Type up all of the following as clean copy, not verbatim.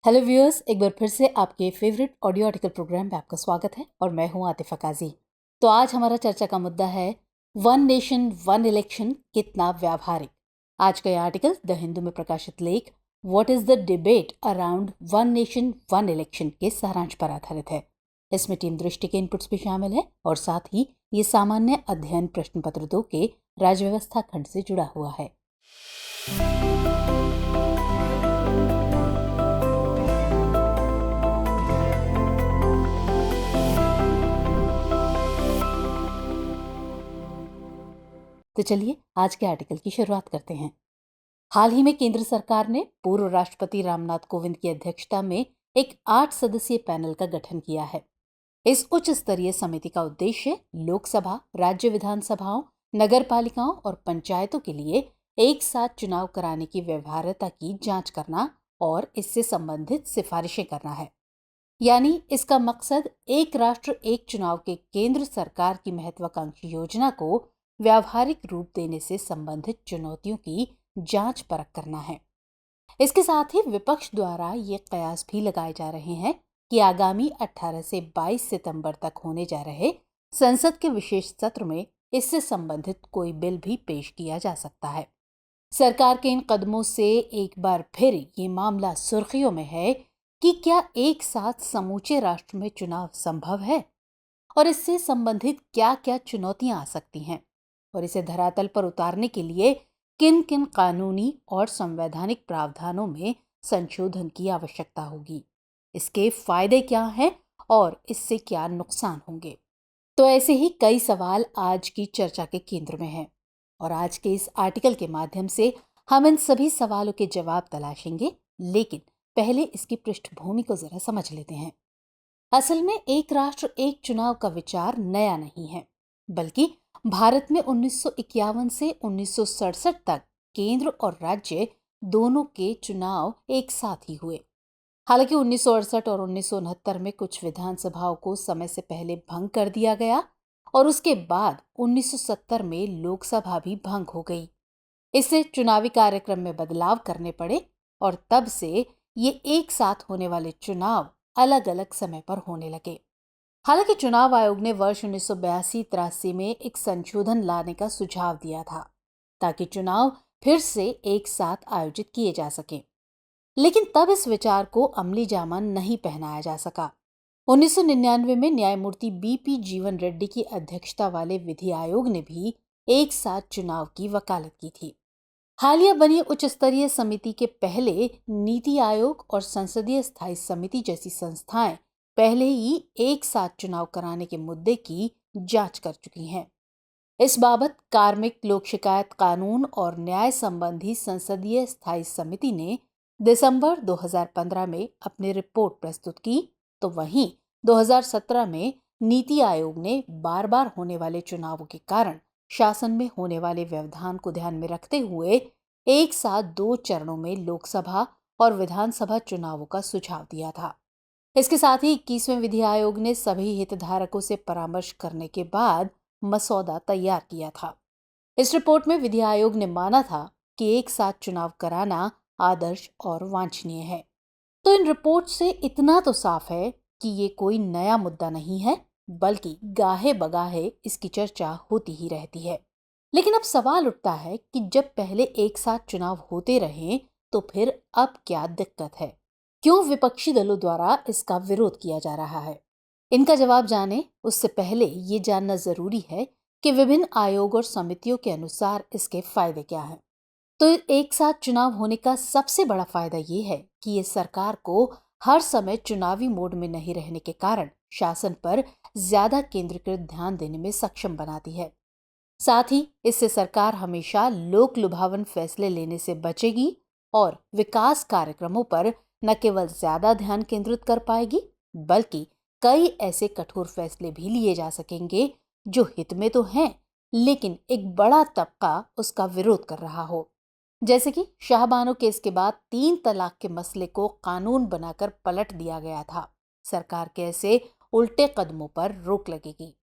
Hello viewers, एक बार फिर से आपके फेवरेट ऑडियो आर्टिकल प्रोग्राम में आपका स्वागत है और मैं हूं आतिफा काजी। तो आज हमारा चर्चा का मुद्दा है वन नेशन वन इलेक्शन कितना व्यावहारिक। आज का यह आर्टिकल द हिंदू में प्रकाशित लेख what is the debate around one nation one election के सारांश पर आधारित है। इसमें टीम दृष्टि के इनपुट्स भी शामिल है और साथ ही ये सामान्य अध्ययन प्रश्न पत्र 2 के राज्य व्यवस्था खंड से जुड़ा हुआ है। तो चलिए आज के आर्टिकल की शुरुआत करते हैं। हाल ही में केंद्र सरकार ने पूर्व राष्ट्रपति रामनाथ कोविंद की अध्यक्षता में एक 8 सदस्यीय पैनल का गठन किया है। इस उच्च स्तरीय समिति का उद्देश्य लोकसभा, राज्य विधानसभाओं, नगर पालिकाओं और पंचायतों के लिए एक साथ चुनाव कराने की व्यवहार्यता की जांच करना और इससे संबंधित सिफारिशें करना है। यानी इसका मकसद एक राष्ट्र एक चुनाव के केंद्र सरकार की महत्वाकांक्षी योजना को व्यावहारिक रूप देने से संबंधित चुनौतियों की जांच परख करना है। इसके साथ ही विपक्ष द्वारा ये कयास भी लगाए जा रहे हैं कि आगामी 18 से 22 सितंबर तक होने जा रहे संसद के विशेष सत्र में इससे संबंधित कोई बिल भी पेश किया जा सकता है। सरकार के इन कदमों से एक बार फिर ये मामला सुर्खियों में है कि क्या एक साथ समूचे राष्ट्र में चुनाव संभव है और इससे संबंधित क्या क्या चुनौतियां आ सकती हैं और इसे धरातल पर उतारने के लिए किन किन कानूनी और संवैधानिक प्रावधानों में संशोधन की आवश्यकता होगी, इसके फायदे क्या हैं और इससे क्या नुकसान होंगे। तो ऐसे ही कई सवाल आज की चर्चा के केंद्र में हैं और आज के इस आर्टिकल के माध्यम से हम इन सभी सवालों के जवाब तलाशेंगे। लेकिन पहले इसकी पृष्ठभूमि को जरा समझ लेते हैं। असल में एक राष्ट्र एक चुनाव का विचार नया नहीं है, बल्कि भारत में 1951 से 1967 तक केंद्र और राज्य दोनों के चुनाव एक साथ ही हुए। हालांकि 1968 और 1969 में कुछ विधानसभाओं को समय से पहले भंग कर दिया गया और उसके बाद 1970 में लोकसभा भी भंग हो गई। इससे चुनावी कार्यक्रम में बदलाव करने पड़े और तब से ये एक साथ होने वाले चुनाव अलग अलग समय पर होने लगे। हालांकि चुनाव आयोग ने वर्ष 1982-83 में एक संशोधन लाने का सुझाव दिया था ताकि चुनाव फिर से एक साथ आयोजित किए जा सके, लेकिन तब इस विचार को अमली जामा नहीं पहनाया जा सका। 1999 में न्यायमूर्ति बीपी जीवन रेड्डी की अध्यक्षता वाले विधि आयोग ने भी एक साथ चुनाव की वकालत की थी। हालिया बनी उच्च स्तरीय समिति के पहले नीति आयोग और संसदीय स्थायी समिति जैसी संस्थाएं पहले ही एक साथ चुनाव कराने के मुद्दे की जांच कर चुकी हैं। इस बाबत कार्मिक लोक शिकायत कानून और न्याय संबंधी संसदीय स्थायी समिति ने दिसंबर 2015 में अपनी रिपोर्ट प्रस्तुत की, तो वहीं 2017 में नीति आयोग ने बार बार होने वाले चुनावों के कारण शासन में होने वाले व्यवधान को ध्यान में रखते हुए एक साथ 2 चरणों में लोकसभा और विधानसभा चुनावों का सुझाव दिया था। इसके साथ ही 21वें विधि आयोग ने सभी हितधारकों से परामर्श करने के बाद मसौदा तैयार किया था। इस रिपोर्ट में विधि आयोग ने माना था कि एक साथ चुनाव कराना आदर्श और वांछनीय है। तो इन रिपोर्ट से इतना तो साफ है कि ये कोई नया मुद्दा नहीं है, बल्कि गाहे बगाहे इसकी चर्चा होती ही रहती है। लेकिन अब सवाल उठता है कि जब पहले एक साथ चुनाव होते रहे तो फिर अब क्या दिक्कत है, क्यों विपक्षी दलों द्वारा इसका विरोध किया जा रहा है। इनका जवाब जाने उससे पहले ये जानना जरूरी है कि विभिन्न आयोग और समितियों के अनुसार इसके फायदे क्या हैं। तो एक साथ चुनाव होने का सबसे बड़ा फायदा ये है कि ये सरकार को हर समय चुनावी मोड में नहीं रहने के कारण शासन पर ज्यादा केंद्रीकृत ध्यान देने में सक्षम बनाती है। साथ ही इससे सरकार हमेशा लोक लुभावन फैसले लेने से बचेगी और विकास कार्यक्रमों पर न केवल ज्यादा ध्यान केंद्रित कर पाएगी, बल्कि कई ऐसे कठोर फैसले भी लिए जा सकेंगे जो हित में तो हैं, लेकिन एक बड़ा तबका उसका विरोध कर रहा हो। जैसे कि शाहबानो केस के बाद 3 तलाक के मसले को कानून बनाकर पलट दिया गया था। सरकार के ऐसे उल्टे कदमों पर रोक लगेगी।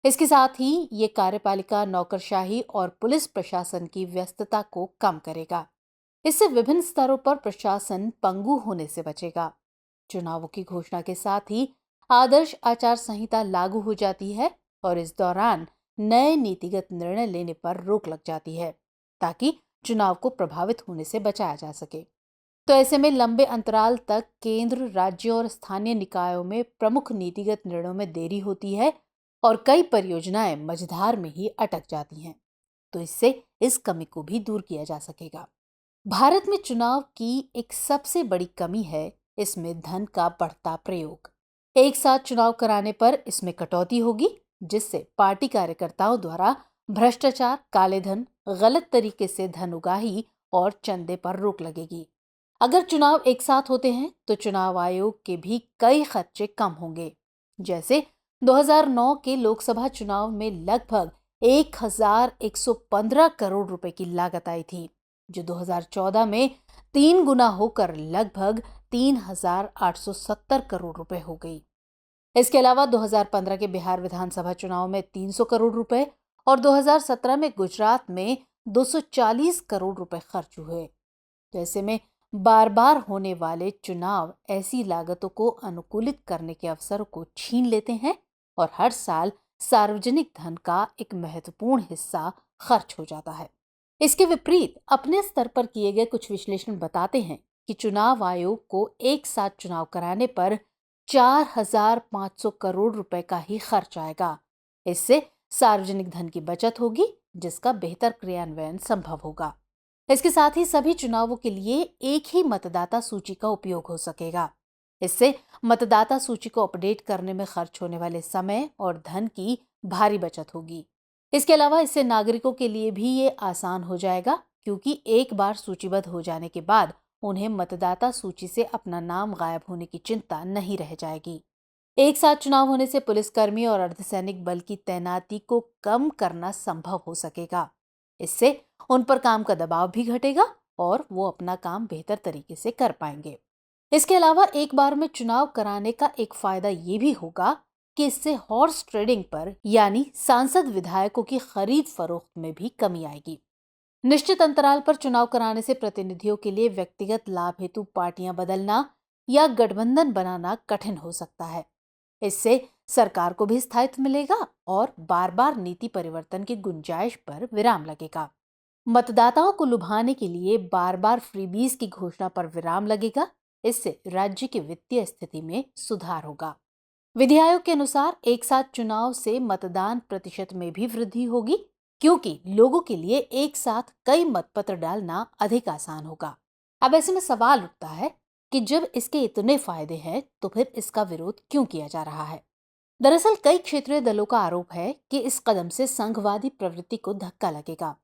इसके साथ ही ये कार्यपालिका, नौकरशाही और पुलिस प्रशासन की व्यस्तता को कम करेगा। इससे विभिन्न स्तरों पर प्रशासन पंगु होने से बचेगा चुनावों की घोषणा के साथ ही आदर्श आचार संहिता लागू हो जाती है और इस दौरान नए नीतिगत निर्णय लेने पर रोक लग जाती है ताकि चुनाव को प्रभावित होने से बचाया जा सके। तो ऐसे में लंबे अंतराल तक केंद्र, राज्य और स्थानीय निकायों में प्रमुख नीतिगत निर्णयों में देरी होती है और कई परियोजनाएं मझधार में ही अटक जाती हैं। तो इससे इस कमी को भी दूर किया जा सकेगा। भारत में चुनाव की एक सबसे बड़ी कमी है इसमें धन का बढ़ता प्रयोग। एक साथ चुनाव कराने पर इसमें कटौती होगी, जिससे पार्टी कार्यकर्ताओं द्वारा भ्रष्टाचार, काले धन, गलत तरीके से धन उगाही और चंदे पर रोक लगेगी। अगर चुनाव एक साथ होते हैं तो चुनाव आयोग के भी कई खर्चे कम होंगे। जैसे 2009 के लोकसभा चुनाव में लगभग 1115 करोड़ रुपए की लागत आई थी, जो 2014 में 3 गुना होकर लगभग 3870 करोड़ रुपए हो गई। इसके अलावा 2015 के बिहार विधानसभा चुनाव में 300 करोड़ रुपए और 2017 में गुजरात में 240 करोड़ रुपए खर्च हुए। तो ऐसे में बार बार होने वाले चुनाव ऐसी लागतों को अनुकूलित करने के अवसर को छीन लेते हैं और हर साल सार्वजनिक धन का एक महत्वपूर्ण हिस्सा खर्च हो जाता है। इसके विपरीत अपने स्तर पर किए गए कुछ विश्लेषण बताते हैं कि चुनाव आयोग को एक साथ चुनाव कराने पर 4500 करोड़ रुपए का ही खर्च आएगा। इससे सार्वजनिक धन की बचत होगी, जिसका बेहतर क्रियान्वयन संभव होगा। इसके साथ ही सभी चुनावों के लिए एक ही मतदाता सूची का उपयोग हो सकेगा। इससे मतदाता सूची को अपडेट करने में खर्च होने वाले समय और धन की भारी बचत होगी। इसके अलावा इससे नागरिकों के लिए भी ये आसान हो जाएगा, क्योंकि एक बार सूचीबद्ध हो जाने के बाद उन्हें मतदाता सूची से अपना नाम गायब होने की चिंता नहीं रह जाएगी। एक साथ चुनाव होने से पुलिसकर्मी और अर्धसैनिक बल की तैनाती को कम करना संभव हो सकेगा। इससे उन पर काम का दबाव भी घटेगा और वो अपना काम बेहतर तरीके से कर पाएंगे। इसके अलावा एक बार में चुनाव कराने का एक फायदा ये भी होगा कि इससे हॉर्स ट्रेडिंग पर यानी सांसद विधायकों की खरीद फरोख्त में भी कमी आएगी। निश्चित अंतराल पर चुनाव कराने से प्रतिनिधियों के लिए व्यक्तिगत लाभ हेतु पार्टियां बदलना या गठबंधन बनाना कठिन हो सकता है। इससे सरकार को भी स्थायित्व मिलेगा और बार बार नीति परिवर्तन की गुंजाइश पर विराम लगेगा। मतदाताओं को लुभाने के लिए बार बार फ्रीबीज की घोषणा पर विराम लगेगा। इससे राज्य की वित्तीय स्थिति में सुधार होगा। विधि आयोग के अनुसार एक साथ चुनाव से मतदान प्रतिशत में भी वृद्धि होगी, क्योंकि लोगों के लिए एक साथ कई मतपत्र डालना अधिक आसान होगा। अब ऐसे में सवाल उठता है कि जब इसके इतने फायदे हैं तो फिर इसका विरोध क्यों किया जा रहा है। दरअसल कई क्षेत्रीय दलों का आरोप है कि इस कदम से संघवादी प्रवृत्ति को धक्का लगेगा।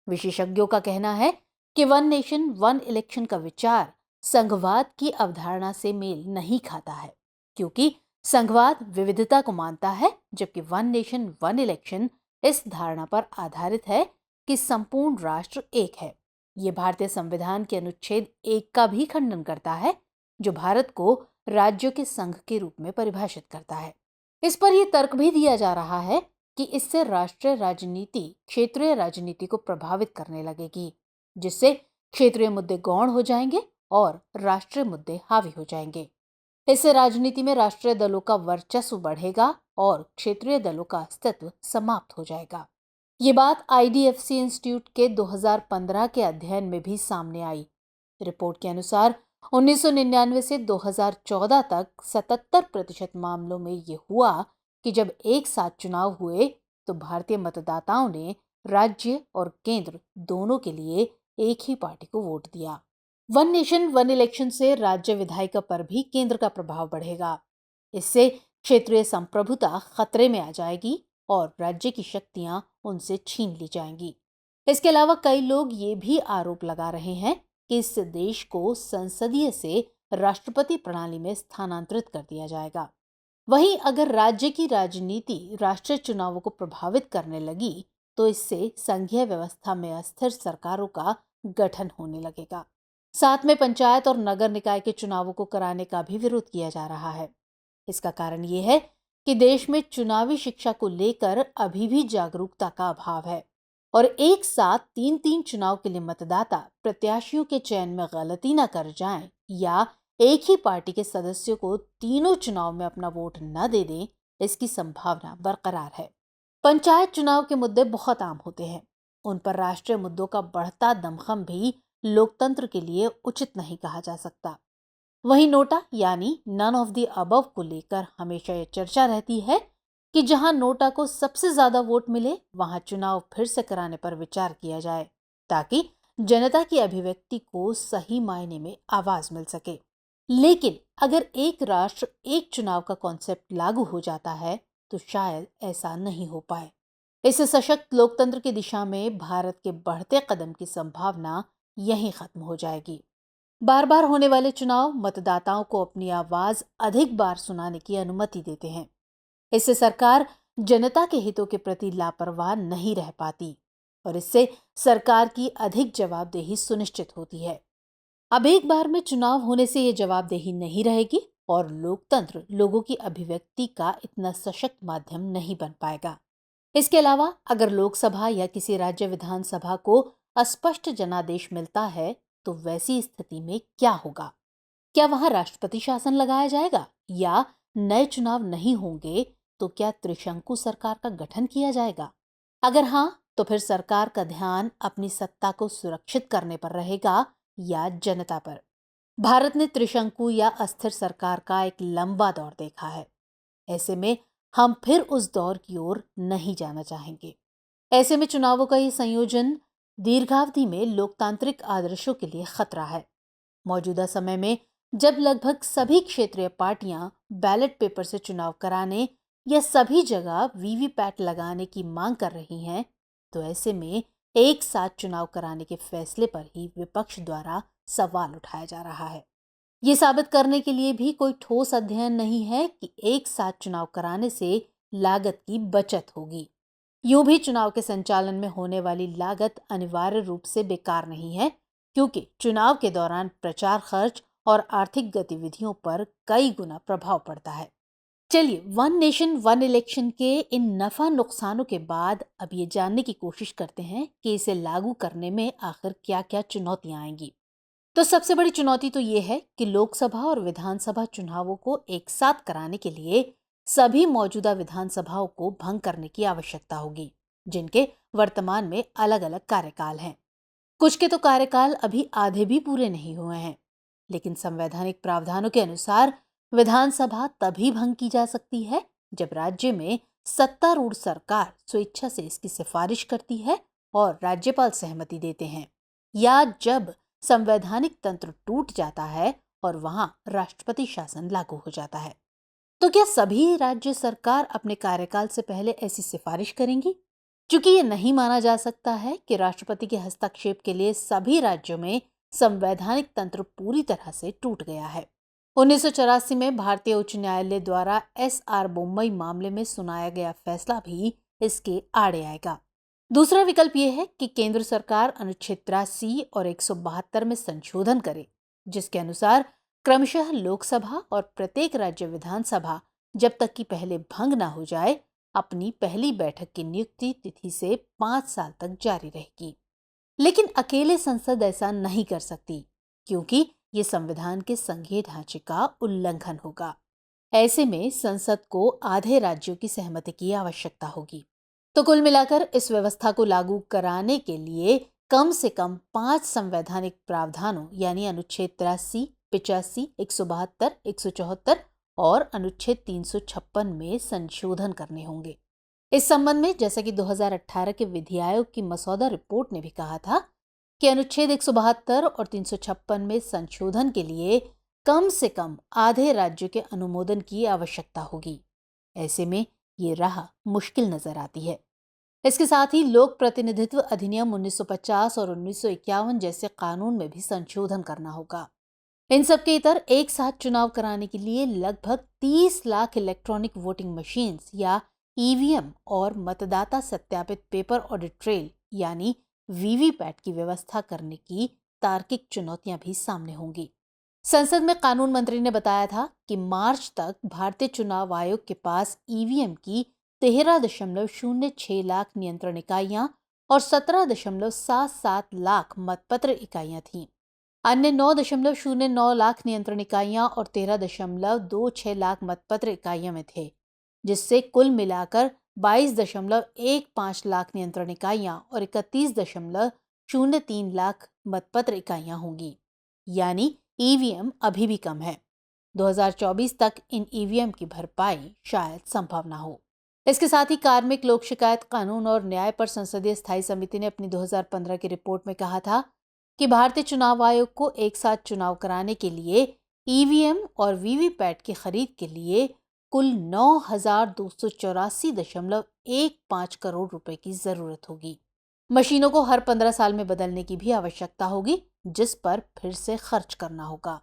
विशेषज्ञों का कहना है कि वन नेशन वन इलेक्शन का विचार संघवाद की अवधारणा से मेल नहीं खाता है, क्योंकि संघवाद विविधता को मानता है, जबकि वन नेशन वन इलेक्शन इस धारणा पर आधारित है कि संपूर्ण राष्ट्र एक है। ये भारतीय संविधान के अनुच्छेद 1 का भी खंडन करता है, जो भारत को राज्यों के संघ के रूप में परिभाषित करता है। इस पर यह तर्क भी दिया जा रहा है कि इससे राष्ट्रीय राजनीति क्षेत्रीय राजनीति को प्रभावित करने लगेगी, जिससे क्षेत्रीय मुद्दे गौण हो जाएंगे और राष्ट्रीय मुद्दे हावी हो जाएंगे। इससे राजनीति में राष्ट्रीय दलों का वर्चस्व बढ़ेगा और क्षेत्रीय दलों का अस्तित्व समाप्त हो जाएगा। ये बात IDFC इंस्टीट्यूट के 2015 के अध्ययन में भी सामने आई। रिपोर्ट के अनुसार 1999 से 2014 तक 77% मामलों में ये हुआ कि जब एक साथ चुनाव हुए तो भारतीय मतदाताओं ने राज्य और केंद्र दोनों के लिए एक ही पार्टी को वोट दिया। वन नेशन वन इलेक्शन से राज्य विधायिका पर भी केंद्र का प्रभाव बढ़ेगा। इससे क्षेत्रीय संप्रभुता खतरे में आ जाएगी और राज्य की शक्तियां उनसे छीन ली जाएंगी। इसके अलावा कई लोग ये भी आरोप लगा रहे हैं कि इससे देश को संसदीय से राष्ट्रपति प्रणाली में स्थानांतरित कर दिया जाएगा। वहीं अगर राज्य की राजनीति राष्ट्रीय चुनावों को प्रभावित करने लगी तो इससे संघीय व्यवस्था में अस्थिर सरकारों का गठन होने लगेगा। साथ में पंचायत और नगर निकाय के चुनावों को कराने का भी विरोध किया जा रहा है। इसका कारण ये है कि देश में चुनावी शिक्षा को लेकर अभी भी जागरूकता का अभाव है और एक साथ 3-3 चुनाव के लिए मतदाता प्रत्याशियों के चयन में गलती न कर जाएं या एक ही पार्टी के सदस्यों को तीनों चुनाव में अपना वोट न दे दें, इसकी संभावना बरकरार है। पंचायत चुनाव के मुद्दे बहुत आम होते हैं। उन पर राष्ट्रीय मुद्दों का बढ़ता दमखम भी लोकतंत्र के लिए उचित नहीं कहा जा सकता। वहीं नोटा यानी नन ऑफ द अबव को लेकर हमेशा यह चर्चा रहती है कि जहां नोटा को सबसे ज्यादा वोट मिले वहां चुनाव फिर से कराने पर विचार किया जाए, ताकि जनता की अभिव्यक्ति को सही मायने में आवाज मिल सके। लेकिन अगर एक राष्ट्र एक चुनाव का कॉन्सेप्ट लागू हो जाता है तो शायद ऐसा नहीं हो पाए। इससे सशक्त लोकतंत्र की दिशा में भारत के बढ़ते कदम की संभावना यहीं खत्म हो जाएगी। बार बार होने वाले चुनाव मतदाताओं को अपनी आवाज अधिक बार सुनाने की अनुमति देते हैं। इससे सरकार जनता के हितों के प्रति लापरवाह नहीं रह पाती और इससे सरकार की अधिक जवाबदेही सुनिश्चित होती है। अब एक बार में चुनाव होने से ये जवाबदेही नहीं रहेगी और लोकतंत्र लोगों की अभिव्यक्ति का इतना सशक्त माध्यम नहीं बन पाएगा। इसके अलावा अगर लोकसभा या किसी राज्य विधानसभा को अस्पष्ट जनादेश मिलता है तो वैसी स्थिति में क्या होगा? क्या वहां राष्ट्रपति शासन लगाया जाएगा या नए चुनाव नहीं होंगे तो क्या त्रिशंकु सरकार का गठन किया जाएगा? अगर हाँ, तो फिर सरकार का ध्यान अपनी सत्ता को सुरक्षित करने पर रहेगा या जनता पर? भारत ने त्रिशंकु या अस्थिर सरकार का एक लंबा दौर देखा है। ऐसे में हम फिर उस दौर की ओर नहीं जाना चाहेंगे। ऐसे में चुनावों का ये संयोजन दीर्घावधि में लोकतांत्रिक आदर्शों के लिए खतरा है। मौजूदा समय में जब लगभग सभी क्षेत्रीय पार्टियां बैलेट पेपर से चुनाव कराने या सभी जगह वीवीपैट लगाने की मांग कर रही हैं, तो ऐसे में एक साथ चुनाव कराने के फैसले पर ही विपक्ष द्वारा सवाल उठाया जा रहा है। ये साबित करने के लिए भी कोई ठोस अध्ययन नहीं है कि एक साथ चुनाव कराने से लागत की बचत होगी। यूं भी चुनाव के संचालन में होने वाली लागत अनिवार्य रूप से बेकार नहीं है, क्योंकि चुनाव के दौरान प्रचार खर्च और आर्थिक गतिविधियों पर कई गुना प्रभाव पड़ता है। चलिए, वन नेशन वन इलेक्शन के इन नफा नुकसानों के बाद अब ये जानने की कोशिश करते हैं कि इसे लागू करने में आखिर क्या क्या चुनौतियां आएंगी। तो सबसे बड़ी चुनौती तो ये है कि लोकसभा और विधानसभा चुनावों को एक साथ कराने के लिए सभी मौजूदा विधानसभाओं को भंग करने की आवश्यकता होगी, जिनके वर्तमान में अलग अलग कार्यकाल हैं। कुछ के तो कार्यकाल अभी आधे भी पूरे नहीं हुए हैं। लेकिन संवैधानिक प्रावधानों के अनुसार विधानसभा तभी भंग की जा सकती है जब राज्य में सत्तारूढ़ सरकार स्वेच्छा से इसकी सिफारिश करती है और राज्यपाल सहमति देते हैं, या जब संवैधानिक तंत्र टूट जाता है और वहां राष्ट्रपति शासन लागू हो जाता है। तो क्या सभी राज्य सरकार अपने कार्यकाल से पहले ऐसी सिफारिश करेंगी? क्योंकि ये नहीं माना जा सकता है कि राष्ट्रपति के हस्तक्षेप के लिए सभी राज्यों में संवैधानिक तंत्र पूरी तरह से टूट गया है। 1984 में भारतीय उच्च न्यायालय द्वारा एस.आर. बोम्मई मामले में सुनाया गया फैसला भी इसके आड़े आएगा। दूसरा विकल्प यह है कि केंद्र सरकार अनुच्छेद 83 और 172 में संशोधन करे, जिसके अनुसार क्रमशः लोकसभा और प्रत्येक राज्य विधानसभा जब तक कि पहले भंग न हो जाए अपनी पहली बैठक की नियुक्ति तिथि से 5 साल तक जारी रहेगी। लेकिन अकेले संसद ऐसा नहीं कर सकती, क्योंकि ये संविधान के संघीय ढांचे का उल्लंघन होगा। ऐसे में संसद को आधे राज्यों की सहमति की आवश्यकता होगी। तो कुल मिलाकर इस व्यवस्था को लागू कराने के लिए कम से कम 5 संवैधानिक प्रावधानों यानी अनुच्छेद 83, 85, 172, 174 और अनुच्छेद 356 में संशोधन करने होंगे। इस संबंध में जैसा कि 2018 के विधि आयोग की मसौदा रिपोर्ट ने भी कहा था कि अनुच्छेद 172 और 356 में संशोधन के लिए कम से कम आधे राज्यों के अनुमोदन की आवश्यकता होगी। ऐसे में ये राह मुश्किल नजर आती है। इसके साथ ही लोक प्रतिनिधित्व अधिनियम 1950 और 1951 जैसे कानून में भी संशोधन करना होगा। इन सबके इतर एक साथ चुनाव कराने के लिए लगभग 30 लाख इलेक्ट्रॉनिक वोटिंग मशीन्स या ईवीएम और मतदाता सत्यापित पेपर ऑडिट ट्रेल यानी वीवीपैट की व्यवस्था करने की तार्किक चुनौतियां भी सामने होंगी। संसद में कानून मंत्री ने बताया था कि मार्च तक भारतीय चुनाव आयोग के पास ईवीएम की 13.06 लाख नियंत्रण इकाइयां और 17.77 लाख मतपत्र इकाइयां थीं। अन्य 9.09 लाख नियंत्रण इकाइयां और 13.26 लाख मतपत्र इकाइयों में थे, जिससे कुल मिलाकर 22.15 लाख नियंत्रण इकाइयां और 31.03 लाख मतपत्र इकाइयां होंगी। यानी ईवीएम अभी भी कम है। 2024 तक इन ईवीएम की भरपाई शायद संभव ना हो। इसके साथ ही कार्मिक लोक शिकायत कानून और न्याय पर संसदीय स्थायी समिति ने अपनी 2015 की रिपोर्ट में कहा था कि भारतीय चुनाव आयोग को एक साथ चुनाव कराने के लिए ईवीएम और वीवीपैट की खरीद के लिए कुल 9,284.15 करोड़ रुपए की जरूरत होगी। मशीनों को हर 15 साल में बदलने की भी आवश्यकता होगी, जिस पर फिर से खर्च करना होगा।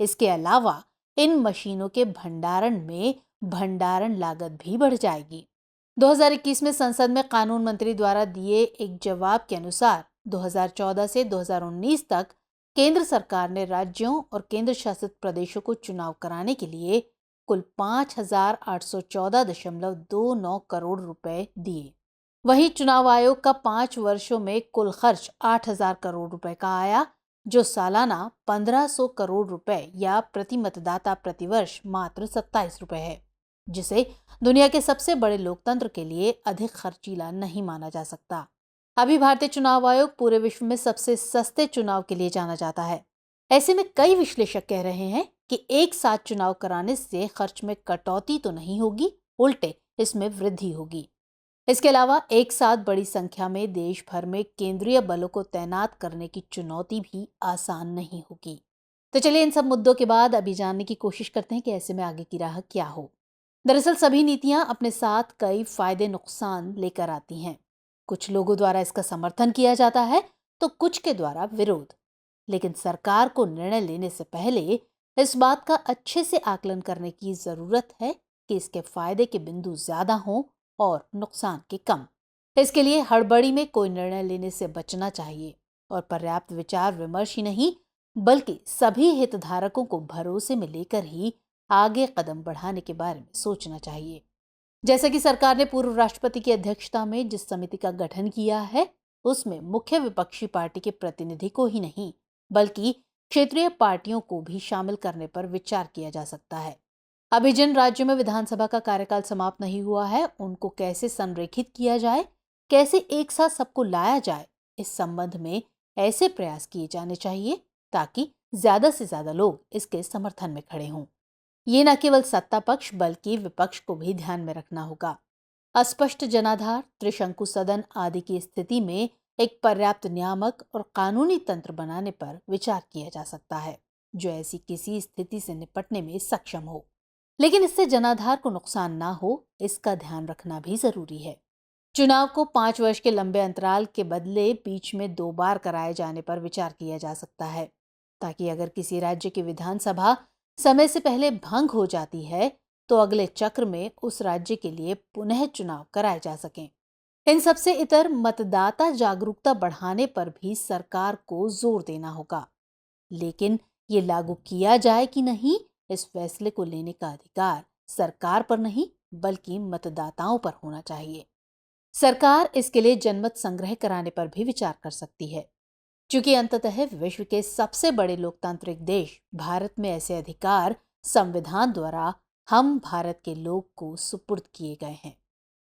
इसके अलावा इन मशीनों के भंडारण में भंडारण लागत भी बढ़ जाएगी। 2021 में संसद में कानून मंत्री द्वारा दिए एक जवाब के अनुसार 2014 से 2019 तक केंद्र सरकार ने राज्यों और केंद्र शासित प्रदेशों को चुनाव कराने के लिए कुल 5,814.29 करोड़ रुपए दिए। वहीं चुनाव आयोग का 5 वर्षों में कुल खर्च 8,000 करोड़ रुपए का आया, जो सालाना 1,500 करोड़ रुपए या प्रति मतदाता प्रतिवर्ष मात्र 27 रुपए है, जिसे दुनिया के सबसे बड़े लोकतंत्र के लिए अधिक खर्चीला नहीं माना जा सकता। अभी भारतीय चुनाव आयोग पूरे विश्व में सबसे सस्ते चुनाव के लिए जाना जाता है। ऐसे में कई विश्लेषक कह रहे हैं कि एक साथ चुनाव कराने से खर्च में कटौती तो नहीं होगी, उल्टे इसमें वृद्धि होगी। इसके अलावा एक साथ बड़ी संख्या में देश भर में केंद्रीय बलों को तैनात करने की चुनौती भी आसान नहीं होगी। तो चलिए इन सब मुद्दों के बाद अभी जानने की कोशिश करते हैं कि ऐसे में आगे की राह क्या हो। दरअसल सभी नीतियां अपने साथ कई फायदे नुकसान लेकर आती हैं। कुछ लोगों द्वारा इसका समर्थन किया जाता है तो कुछ के द्वारा विरोध। लेकिन सरकार को निर्णय लेने से पहले इस बात का अच्छे से आकलन करने की जरूरत है कि इसके फायदे के बिंदु ज्यादा हों और नुकसान के कम। इसके लिए हड़बड़ी में कोई निर्णय लेने से बचना चाहिए और पर्याप्त विचार विमर्श ही नहीं, बल्कि सभी हितधारकों को भरोसे में लेकर ही आगे कदम बढ़ाने के बारे में सोचना चाहिए। जैसा कि सरकार ने पूर्व राष्ट्रपति की अध्यक्षता में जिस समिति का गठन किया है, उसमें मुख्य विपक्षी पार्टी के प्रतिनिधि को ही नहीं, बल्कि क्षेत्रीय पार्टियों को भी शामिल करने पर विचार किया जा सकता है। अभी जिन राज्यों में विधानसभा का कार्यकाल समाप्त नहीं हुआ है, उनको कैसे संरेखित किया जाए, कैसे एक साथ सबको लाया जाए, इस संबंध में ऐसे प्रयास किए जाने चाहिए ताकि ज्यादा से ज्यादा लोग इसके समर्थन में खड़े हों। ये न केवल सत्ता पक्ष बल्कि विपक्ष को भी ध्यान में रखना होगा। अस्पष्ट जनाधार, त्रिशंकु सदन आदि की स्थिति में एक पर्याप्त नियामक और कानूनी तंत्र बनाने पर विचार किया जा सकता है, जो ऐसी किसी स्थिति से निपटने में सक्षम हो। लेकिन इससे जनाधार को नुकसान ना हो, इसका ध्यान रखना भी जरूरी है। चुनाव को 5 वर्ष के लंबे अंतराल के बदले बीच में 2 बार कराए जाने पर विचार किया जा सकता है, ताकि अगर किसी राज्य की विधानसभा समय से पहले भंग हो जाती है तो अगले चक्र में उस राज्य के लिए पुनः चुनाव कराए जा सकें। इन सबसे इतर मतदाता जागरूकता बढ़ाने पर भी सरकार को जोर देना होगा। लेकिन ये लागू किया जाए कि नहीं, इस फैसले को लेने का अधिकार सरकार पर नहीं बल्कि मतदाताओं पर होना चाहिए। सरकार इसके लिए जनमत संग्रह कराने पर भी विचार कर सकती है, क्योंकि अंततः विश्व के सबसे बड़े लोकतांत्रिक देश भारत में ऐसे अधिकार संविधान द्वारा हम भारत के लोग को सुपुर्द किए गए हैं।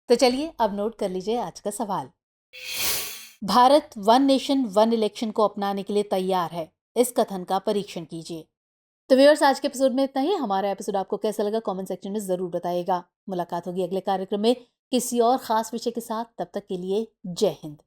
तो चलिए अब नोट कर लीजिए आज का सवाल। Bharat one nation one election को अपनाने के लिए तैयार है, इस कथन का परीक्षण कीजिए। तो व्यूअर्स, आज के एपिसोड में इतना ही। हमारा एपिसोड आपको कैसा लगा कमेंट सेक्शन में जरूर बताइएगा। मुलाकात होगी अगले कार्यक्रम में किसी और खास विषय के साथ। तब तक के लिए जय हिंद।